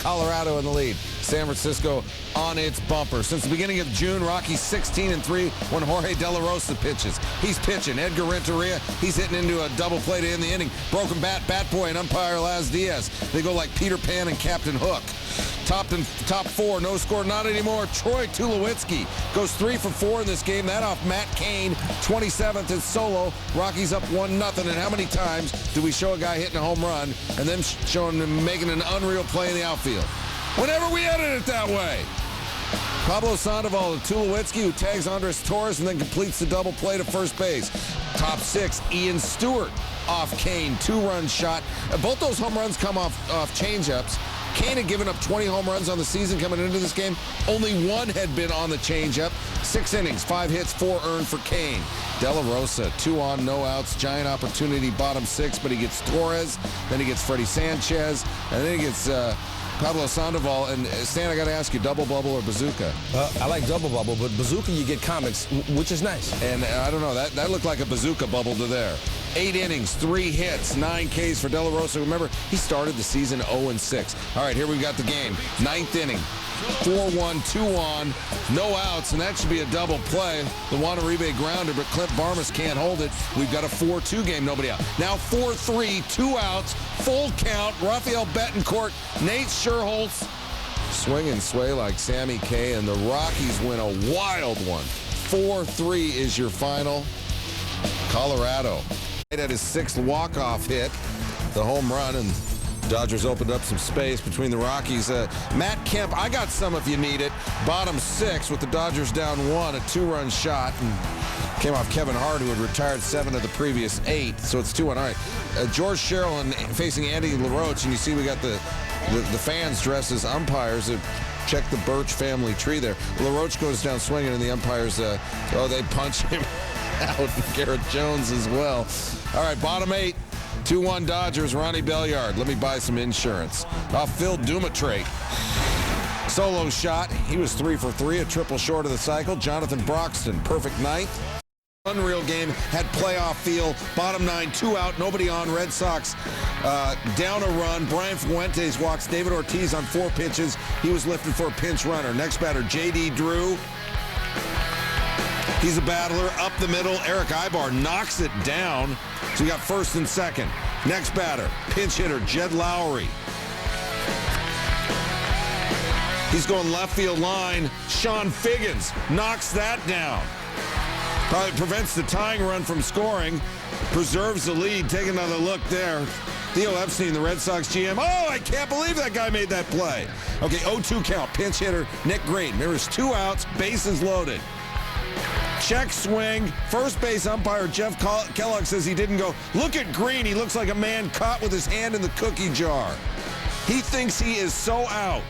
Colorado in the lead. San Francisco on its bumper. Since the beginning of June, Rockies 16-3 when Jorge De La Rosa pitches. He's pitching. Edgar Renteria, he's hitting into a double play to end the inning. Broken bat boy, and umpire Laz Diaz. They go like Peter Pan and Captain Hook. Top four, no score, not anymore. Troy Tulowitzki goes 3 for 4 in this game. That off Matt Cain, 27th is solo. Rockies up 1-0. And how many times do we show a guy hitting a home run and then showing him making an unreal play in the outfield? Whenever we edit it that way. Pablo Sandoval to Tulowitzki, who tags Andres Torres and then completes the double play to first base. Top 6, Ian Stewart off Cain, 2-run shot. Both those home runs come off changeups. Cain had given up 20 home runs on the season coming into this game. Only 1 had been on the changeup. 6 innings, 5 hits, 4 earned for Cain. De La Rosa, 2 on, no outs. Giant opportunity, bottom 6, but he gets Torres. Then he gets Freddie Sanchez. And then he gets Pablo Sandoval. And Stan, I got to ask you, double bubble or bazooka? I like double bubble, but bazooka you get comics, which is nice. And I don't know, that looked like a bazooka bubble to there. 8 innings, 3 hits, 9 Ks for De La Rosa. Remember, he started the season 0-6. All right, here we got the game. 9th inning, 4-1, 2 on, no outs, and that should be a double play. The Juan Uribe grounder, but Clint Barmas can't hold it. We've got a 4-2 game, nobody out. Now 4-3, 2 outs, full count. Rafael Betancourt, Nate Scherholtz, swing and sway like Sammy K, and the Rockies win a wild one. 4-3 is your final. Colorado at his 6th walk-off hit, the home run, and Dodgers opened up some space between the Rockies. Matt Kemp, I got some if you need it. Bottom 6 with the Dodgers down 1, a 2-run shot, and came off Kevin Hart, who had retired 7 of the previous 8, so it's 2-1. All right, George Sherrill facing Andy LaRoche, and you see we got the fans dressed as umpires. Check the Birch family tree there. LaRoche goes down swinging, and the umpires, they punch him out. Garrett Jones as well. All right, bottom 8. 2-1 Dodgers, Ronnie Belliard. Let me buy some insurance. Off Phil Dumatrate. Solo shot. He was 3 for 3, a triple short of the cycle. Jonathan Broxton, perfect 9th. Unreal game, had playoff feel. Bottom 9, 2 out, nobody on. Red Sox down a run. Brian Fuentes walks David Ortiz on 4 pitches. He was lifted for a pinch runner. Next batter, J.D. Drew. He's a battler up the middle. Eric Ibar knocks it down. So we got 1st and 2nd. Next batter, pinch hitter Jed Lowry. He's going left field line. Sean Figgins knocks that down. Probably prevents the tying run from scoring. Preserves the lead. Take another look there. Theo Epstein, the Red Sox GM. Oh, I can't believe that guy made that play. Okay, 0-2 count. Pinch hitter Nick Green. There's 2 outs. Bases loaded. Check swing. First base umpire Jeff Kellogg says he didn't go. Look at Green. He looks like a man caught with his hand in the cookie jar. He thinks he is so out.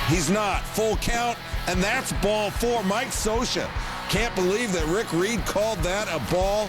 He's not. Full count, and that's ball 4. Mike Scioscia. Can't believe that Rick Reed called that a ball.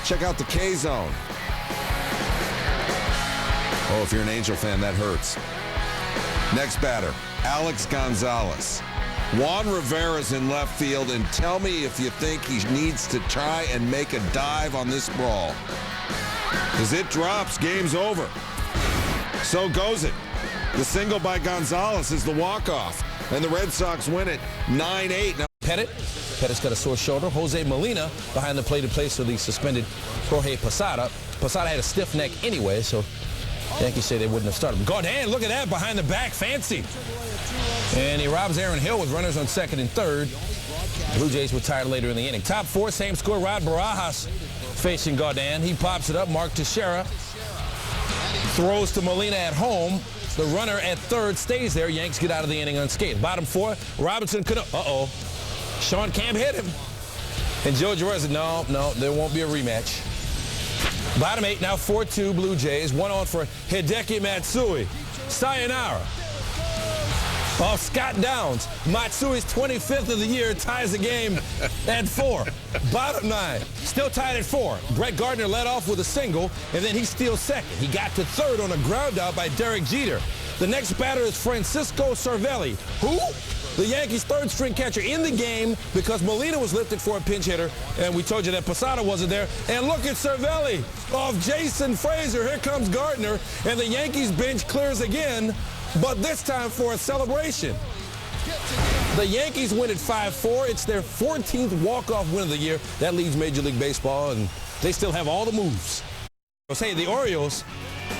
Check out the K-zone. Oh, if you're an Angel fan, that hurts. Next batter, Alex Gonzalez. Juan Rivera's in left field, and tell me if you think he needs to try and make a dive on this ball. As it drops, game's over. So goes it. The single by Gonzalez is the walk-off, and the Red Sox win it 9-8. Now Pettit's got a sore shoulder. Jose Molina behind the plate to place for the suspended Jorge Posada. Posada had a stiff neck anyway, so Yankees say they wouldn't have started him. Gardan, look at that, behind the back, fancy. And he robs Aaron Hill with runners on 2nd and 3rd. Blue Jays retired later in the inning. Top 4, same score. Rod Barajas facing Gardan. He pops it up. Mark Teixeira throws to Molina at home. The runner at 3rd stays there. Yanks get out of the inning unscathed. Bottom 4, Robinson could have. Uh-oh. Sean Camp hit him. And Joe Girard said, no, there won't be a rematch. Bottom 8, now 4-2 Blue Jays. 1 on for Hideki Matsui. Sayonara. Off Scott Downs. Matsui's 25th of the year, ties the game at 4. Bottom 9, still tied at 4. Brett Gardner led off with a single, and then he steals 2nd. He got to 3rd on a ground out by Derek Jeter. The next batter is Francisco Cervelli. Who? The Yankees' 3rd-string catcher in the game because Molina was lifted for a pinch hitter, and we told you that Posada wasn't there. And look at Cervelli off Jason Frazier. Here comes Gardner, and the Yankees bench clears again but this time for a celebration. The Yankees win at 5-4. It's their 14th walk-off win of the year. That leads Major League Baseball, and they still have all the moves. Hey, the Orioles,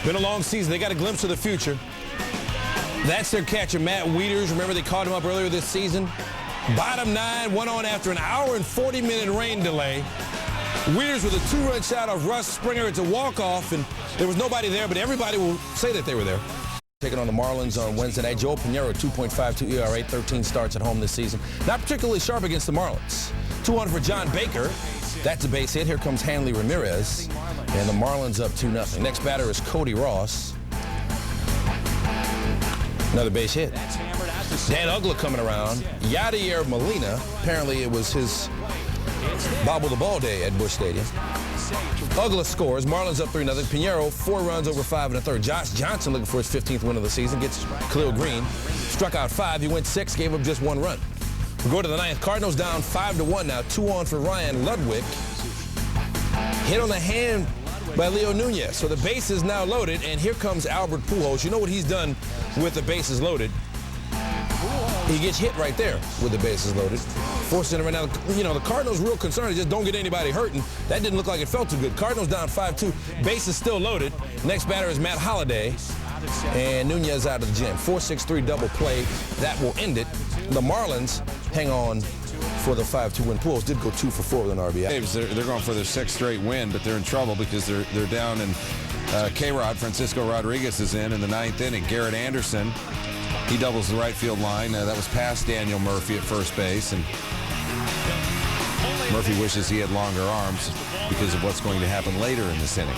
been a long season. They got a glimpse of the future. That's their catcher, Matt Wieters. Remember, they called him up earlier this season. Bottom 9, went on after an hour and 40-minute rain delay. Wieters with a 2-run shot off Russ Springer. It's a walk-off, and there was nobody there, but everybody will say that they were there. Taking on the Marlins on Wednesday night. Joe Pinheiro, 2.52 ERA, 13 starts at home this season. Not particularly sharp against the Marlins. 2-1 for John Baker. That's a base hit. Here comes Hanley Ramirez, and the Marlins up 2-0. Next batter is Cody Ross. Another base hit. Dan Uggla coming around. Yadier Molina. Apparently it was his bobble the ball day at Busch Stadium. Uggla scores. Marlins up 3-0. Pinheiro, 4 runs over 5 1/3. Josh Johnson looking for his 15th win of the season. Gets Khalil Green. Struck out 5. He went 6. Gave up just 1 run. We go to the 9th. Cardinals down 5-1 now. 2 on for Ryan Ludwig. Hit on the hand by Leo Nunez. So the base is now loaded, and here comes Albert Pujols. You know what he's done with the bases loaded? He gets hit right there with the bases loaded. Forcing him right now. You know, the Cardinals' real concern is just don't get anybody hurt, and that didn't look like it felt too good. Cardinals down 5-2. Base is still loaded. Next batter is Matt Holliday, and Nunez out of the gym. 4-6-3 double play. That will end it. The Marlins hang on for the 5-2 win. Pujols did go 2 for 4 with an RBI. They're going for their 6th straight win, but they're in trouble because they're down, and K-Rod, Francisco Rodriguez, is in the 9th inning. Garrett Anderson, he doubles the right field line. That was past Daniel Murphy at first base, and Murphy wishes he had longer arms because of what's going to happen later in this inning.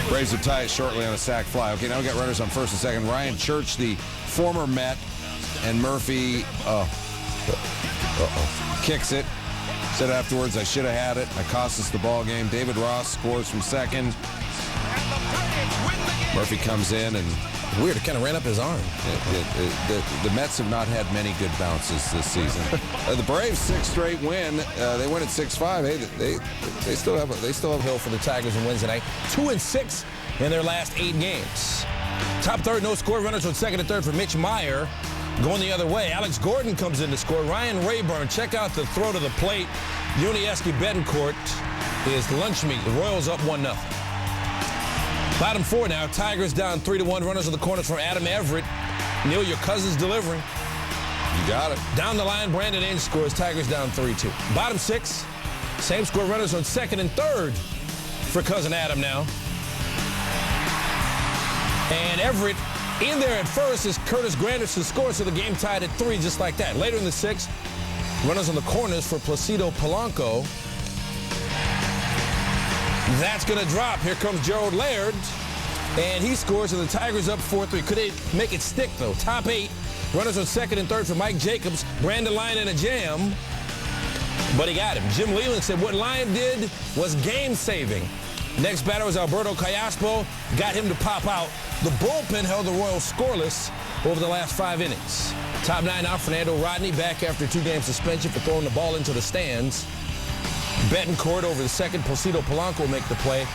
Braves would tie it shortly on a sac fly. Okay, now we got runners on first and second. Ryan Church, the former Met, and Murphy kicks it. Said afterwards, I should have had it. I cost us the ball game. David Ross scores from second. Murphy comes in, and weird, it kind of ran up his arm. The Mets have not had many good bounces this season. The Braves' 6th straight win. They win at 6-5. Hey, they still have hill for the Tigers on Wednesday night. 2-6 in their last 8 games. Top third, no score. Runners on second and third for Mitch Meyer. Going the other way, Alex Gordon comes in to score. Ryan Rayburn, check out the throw to the plate. Yuniesky Betancourt is lunch meat. The Royals up 1-0. Bottom 4 now. Tigers down 3-1. Runners on the corners from Adam Everett. Neil, your cousin's delivering. You got it. Down the line, Brandon Inge scores. Tigers down 3-2. Bottom 6, same score. Runners on second and third for cousin Adam now. And Everett in there at first is Curtis Granderson scores, so the game tied at 3 just like that. Later in the 6th, runners on the corners for Placido Polanco. That's going to drop. Here comes Gerald Laird, and he scores, and the Tigers up 4-3. Could they make it stick, though? Top 8, runners on second and third for Mike Jacobs. Brandon Lyon in a jam, but he got him. Jim Leland said what Lyon did was game-saving. Next batter was Alberto Callaspo. Got him to pop out. The bullpen held the Royals scoreless over the last 5 innings. Top 9 now, Fernando Rodney back after 2-game suspension for throwing the ball into the stands. Betancourt over the second. Placido Polanco will make the play.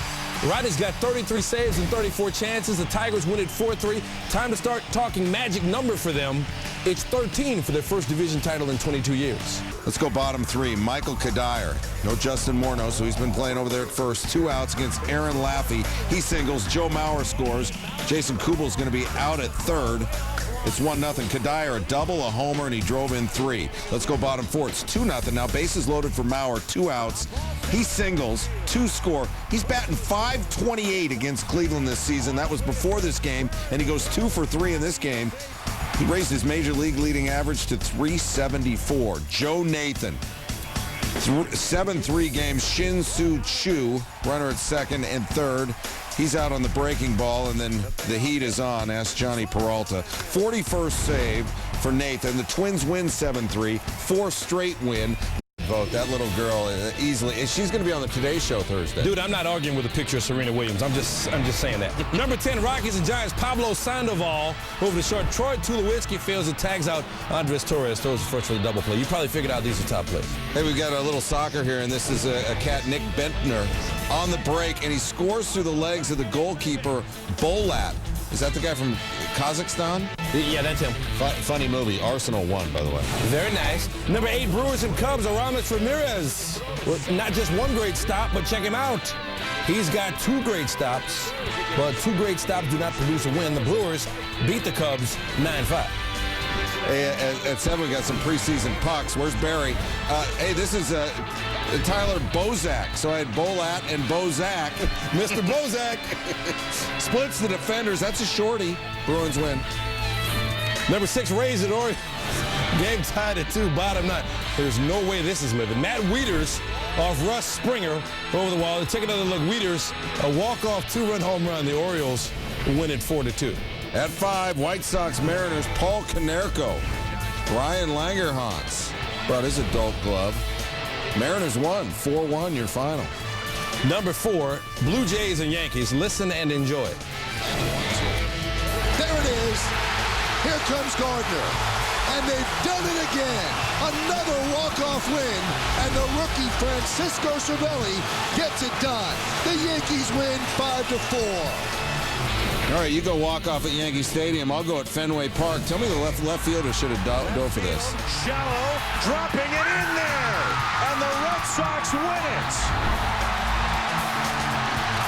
Rodney's got 33 saves and 34 chances. The Tigers win at 4-3. Time to start talking magic number for them. It's 13 for their first division title in 22 years. Let's go bottom 3. Michael Kadire. No Justin Morneau, so he's been playing over there at first. 2 outs against Aaron Laffey. He singles. Joe Mauer scores. Jason Kubel's going to be out at third. It's 1-0. Kadire, a double, a homer, and he drove in 3. Let's go bottom 4. It's 2-0. Now bases loaded for Mauer. 2 outs. He singles. 2 score. He's batting .528 against Cleveland this season. That was before this game, and he goes 2 for 3 in this game. He raised his major league leading average to .374. Joe Nathan, 7-3 games. Shin Soo Choo, runner at second and third. He's out on the breaking ball, and then the heat is on. Ask Johnny Peralta. 41st save for Nathan. The Twins win 7-3. 4th straight win. Vote that little girl easily. She's going to be on the Today Show Thursday. Dude, I'm not arguing with a picture of Serena Williams. I'm just saying that. Number 10, Rockies and Giants. Pablo Sandoval over the short. Troy Tulowitzki fails and tags out Andres Torres. Throws the first for the double play. You probably figured out these are top plays. Hey, we've got a little soccer here, and this is a cat, Nick Bentner, on the break, and he scores through the legs of the goalkeeper, Bolat. Is that the guy from Kazakhstan? Yeah, that's him. Funny movie. Arsenal won, by the way. Very nice. Number 8, Brewers and Cubs, Aramis Ramirez. Well, not just one great stop, but check him out. He's got 2 great stops, but 2 great stops do not produce a win. The Brewers beat the Cubs 9-5. Hey, at 7, we got some preseason pucks. Where's Barry? Hey, this is Tyler Bozak. So I had Bolat and Bozak. Mr. Bozak splits the defenders. That's a shorty. Bruins win. Number 6, Rays at Orioles. Game tied at 2, bottom 9. There's no way this is living. Matt Wieters off Russ Springer over the wall. Take another look. Wieters, a walk-off 2-run home run. The Orioles win it 4-2. At 5, White Sox Mariners, Paul Konerko, Brian Langerhans. Bro, this is a dope glove. Mariners won, 4-1, your final. Number 4, Blue Jays and Yankees. Listen and enjoy. There it is. Here comes Gardner. And they've done it again. Another walk-off win. And the rookie Francisco Cervelli gets it done. The Yankees win 5-4. All right, you go walk off at Yankee Stadium. I'll go at Fenway Park. Tell me the left fielder should have dove for this. Shallow, dropping it in there. And the Red Sox win it.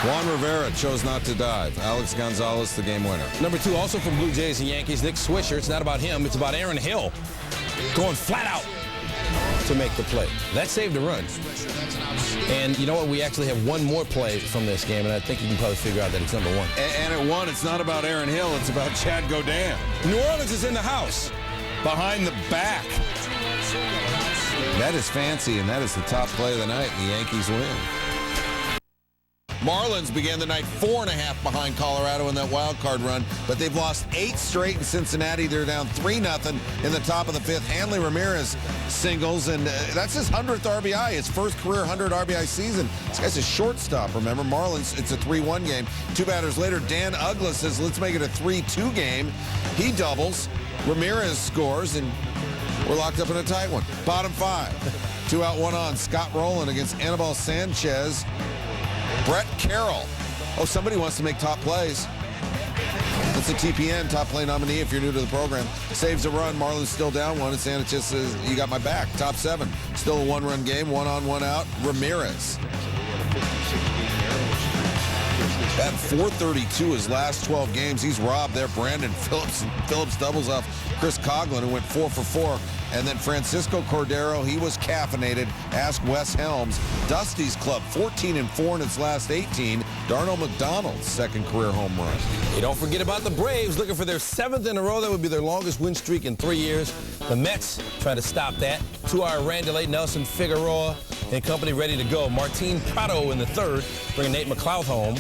Juan Rivera chose not to dive. Alex Gonzalez, the game winner. Number 2, also from Blue Jays and Yankees, Nick Swisher. It's not about him. It's about Aaron Hill going flat out to make the play. That saved a run. And you know what? We actually have one more play from this game, and I think you can probably figure out that it's number 1. And at 1, it's not about Aaron Hill. It's about Chad Godin. New Orleans is in the house. Behind the back. That is fancy, and that is the top play of the night. The Yankees win. Marlins began the night 4.5 behind Colorado in that wild card run, but they've lost 8 straight in Cincinnati. They're down 3-0 in the top of the 5th. Hanley Ramirez singles, and that's his 100th RBI, his first career 100 RBI season. This guy's a shortstop, remember. Marlins, it's a 3-1 game. 2 batters later, Dan Uggla says, let's make it a 3-2 game. He doubles. Ramirez scores, and we're locked up in a tight one. Bottom 5. 2 out, 1 on. Scott Rowland against Anibal Sanchez. Brett Carroll. Oh, somebody wants to make top plays. That's a TPN, top play nominee if you're new to the program. Saves a run. Marlins still down 1, and Sanchez says, you got my back. Top 7. Still a 1-run game. 1 on, 1 out. Ramirez. At 432 his last 12 games, he's robbed there. Brandon Phillips. Phillips doubles off Chris Coughlin, who went 4 for 4. And then Francisco Cordero, he was caffeinated. Ask Wes Helms. Dusty's club, 14-4 in its last 18. Darnell McDonald's second career home run. Hey, don't forget about the Braves, looking for their 7th in a row. That would be their longest win streak in 3 years. The Mets trying to stop that. 2-hour Randy Nelson Figueroa and company ready to go. Martin Prado in the 3rd, bringing Nate McLeod home.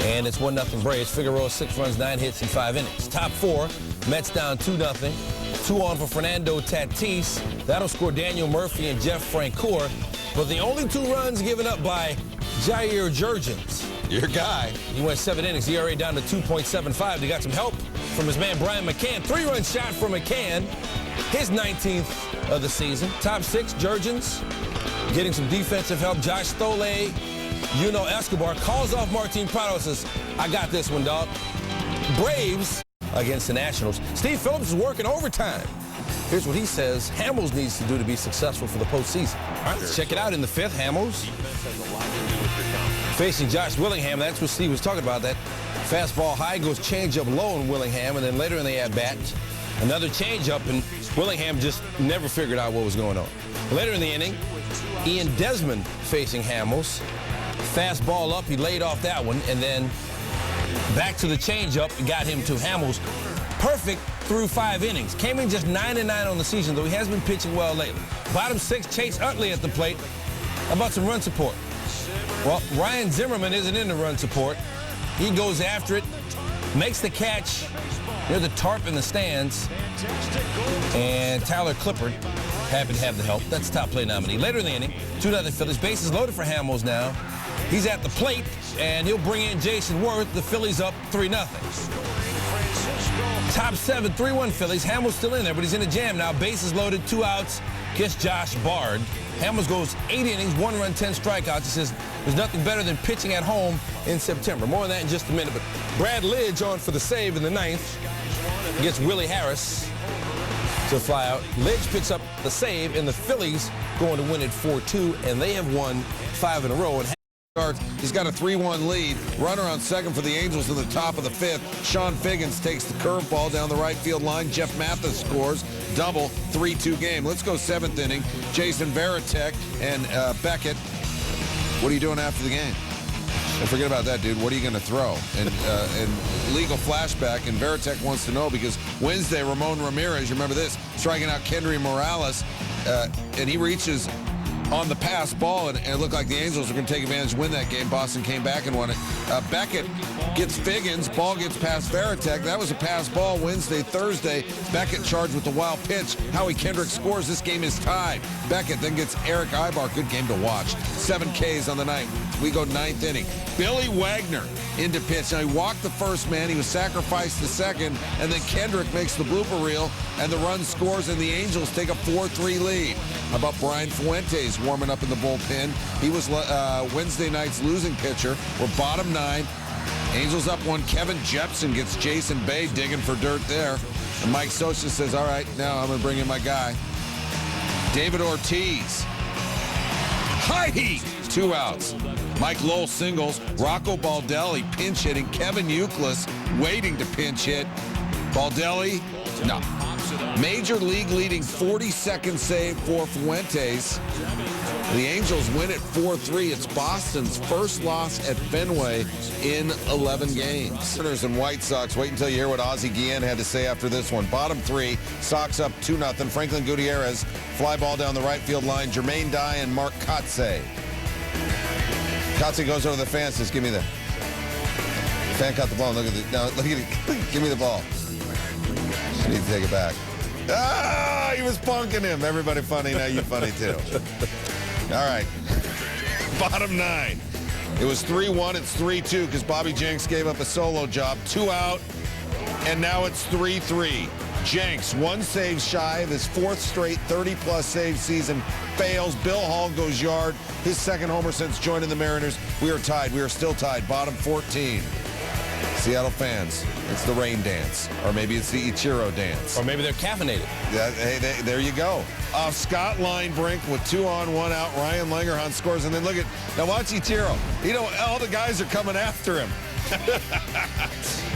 And it's 1-0 Braves. Figueroa 6 runs, 9 hits in 5 innings. Top 4, Mets down 2-0. 2 on for Fernando Tatis. That'll score Daniel Murphy and Jeff Francoeur. But the only 2 runs given up by Jair Jurgens. Your guy. He went 7 innings. ERA down to 2.75. They got some help from his man Brian McCann. 3-run shot for McCann. His 19th of the season. Top 6, Jurgens. Getting some defensive help. Josh Stole, Escobar calls off Martin Prado and says, I got this one, dog. Braves against the Nationals. Steve Phillips is working overtime. Here's what he says Hamels needs to do to be successful for the postseason. All right, let's check it out in the 5th. Hamels facing Josh Willingham. That's what Steve was talking about. That fastball high goes changeup low in Willingham, and then later in the at-bat, another changeup, and Willingham just never figured out what was going on. Later in the inning, Ian Desmond facing Hamels. Fastball up, he laid off that one, and then back to the changeup, got him to Hamels. Perfect through 5 innings. Came in just 9-9 on the season, though he has been pitching well lately. Bottom 6, Chase Utley at the plate. How about some run support? Well, Ryan Zimmerman isn't in the run support. He goes after it, makes the catch near the tarp in the stands. And Tyler Clippard, happy to have the help. That's top play nominee. Later in the inning, 2-0 Phillies. Bases loaded for Hamels now. He's at the plate, and he'll bring in Jason Worth. The Phillies up 3-0. Top 7, 3-1 Phillies. Hamels still in there, but he's in a jam now. Bases loaded, 2 outs. Gets Josh Bard. Hamels goes 8 innings, 1 run, 10 strikeouts. He says, There's nothing better than pitching at home in September. More on that in just a minute. But Brad Lidge on for the save in the ninth. Gets Willie Harris to fly out. Lidge picks up the save, and the Phillies going to win it 4-2, and they have won 5 in a row. And he's got a 3-1 lead. Runner on second for the Angels in the top of the 5th. Sean Figgins takes the curveball down the right field line. Jeff Mathis scores. Double, 3-2 game. Let's go 7th inning. Jason Varitek and Beckett. What are you doing after the game? And forget about that, dude. What are you going to throw? And legal flashback, and Varitek wants to know because Wednesday, Ramon Ramirez, you remember this, striking out Kendry Morales, and he reaches on the pass ball, and it looked like the Angels were going to take advantage and win that game. Boston came back and won it. Beckett gets Figgins. Ball gets past Varitek. That was a pass ball Wednesday, Thursday. Beckett charged with the wild pitch. Howie Kendrick scores. This game is tied. Beckett then gets Eric Ibar. Good game to watch. 7 Ks on the night. We go 9th inning. Billy Wagner into pitch. Now, he walked the first man. He was sacrificed the second. And then Kendrick makes the blooper reel, and the run scores, and the Angels take a 4-3 lead. How about Brian Fuentes warming up in the bullpen? He was Wednesday night's losing pitcher. We're bottom 9. Angels up 1. Kevin Jepson gets Jason Bay digging for dirt there. And Mike Socha says, all right, now I'm going to bring in my guy. David Ortiz. Heidi! 2 outs. Mike Lowell singles. Rocco Baldelli pinch hitting. Kevin Youkilis waiting to pinch hit. Baldelli, no. Major league leading 42nd save for Fuentes. The Angels win it 4-3. It's Boston's first loss at Fenway in 11 games. Senators and White Sox. Wait until you hear what Ozzie Guillen had to say after this one. Bottom 3, Sox up 2-0. Franklin Gutierrez, fly ball down the right field line. Jermaine Dye and Mark Kotze. Kotze goes over the fence. Says, give me the fan. Caught the ball. Look at it. No, look at it. Give me the ball. I need to take it back. Ah, he was punking him. Everybody funny. Now you funny too. All right. Bottom 9. It was 3-1. It's 3-2 because Bobby Jenks gave up a solo job. 2 out. And now it's 3-3. Jenks, 1 save shy of his 4th straight 30-plus save season, fails. Bill Hall goes yard. His 2nd homer since joining the Mariners. We are tied. We are still tied. Bottom 14. Seattle fans, it's the rain dance. Or maybe it's the Ichiro dance. Or maybe they're caffeinated. Yeah, hey, there you go. Scott Linebrink with 2 on, 1 out. Ryan Langerhans scores. And then look at, now watch Ichiro. You know, all the guys are coming after him.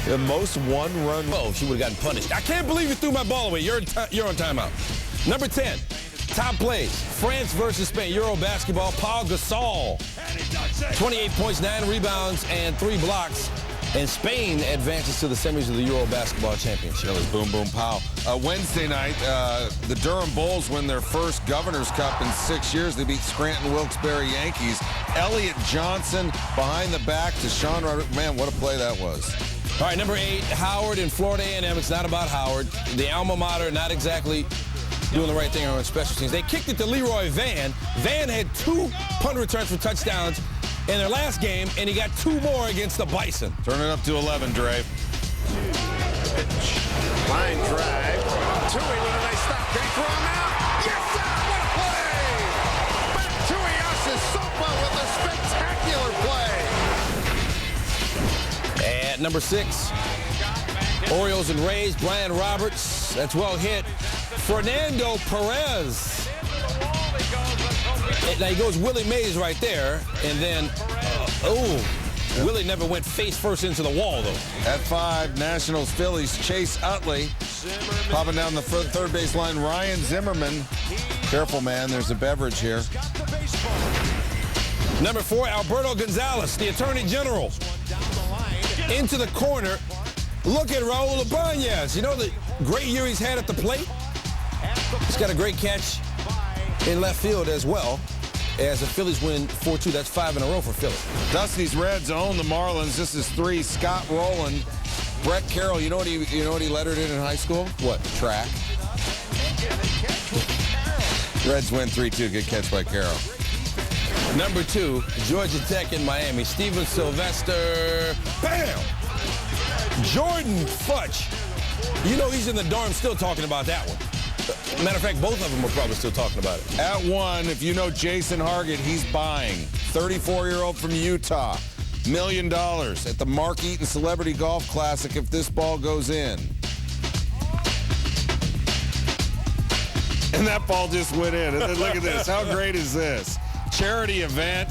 The most 1-run. Oh, she would have gotten punished. I can't believe you threw my ball away. You're on timeout. Number 10, top plays. France versus Spain. Euro basketball. Paul Gasol. 28 points, 9 rebounds, and 3 blocks. And Spain advances to the semis of the Euro Basketball Championship. That was boom, boom, pow. Wednesday night, the Durham Bulls win their first Governor's Cup in 6 years. They beat Scranton Wilkes-Barre Yankees. Elliott Johnson behind the back to Sean Rodriguez. Man, what a play that was. All right, number 8, Howard and Florida A&M. It's not about Howard. The alma mater not exactly doing the right thing on special teams. They kicked it to Leroy Van. Van had 2 punt returns for touchdowns in their last game, and he got 2 more against the Bison. Turn it up to 11, Dre. Pitch. Line drive. Tui with a nice stop. Can he throw him out? Yes, sir! What a play! Back Tui Asisopa with a spectacular play. At number 6, Orioles and Rays, Brian Roberts. That's well hit. Fernando Perez. Now he goes Willie Mays right there, and then, Willie never went face first into the wall, though. At 5, Nationals, Phillies, Chase Utley. Popping down the third base line, Ryan Zimmerman. Careful, man, there's a beverage here. Number 4, Alberto Gonzalez, the Attorney General. Into the corner. Look at Raul Ibanez. You know the great year he's had at the plate? He's got a great catch in left field as well, as the Phillies win 4-2. That's 5 in a row for Philly. Dusty's Reds own the Marlins. This is 3. Scott Rowland. Brett Carroll, you know what he lettered in high school? What? Track. Reds win 3-2. Good catch by Carroll. Number 2, Georgia Tech in Miami. Steven Sylvester. Bam! Jordan Futch. You know he's in the dorm still talking about that one. Matter of fact, both of them are probably still talking about it. At 1, if you know Jason Hargett, he's buying. 34-year-old from Utah. $1 million at the Mark Eaton Celebrity Golf Classic if this ball goes in. And that ball just went in. And then look at this. How great is this? Charity event.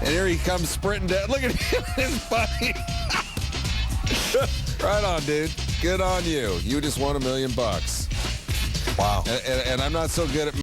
And here he comes sprinting down. Look at him, his buddy. Right on, dude. Good on you. You just won $1 million. Wow. And I'm not so good at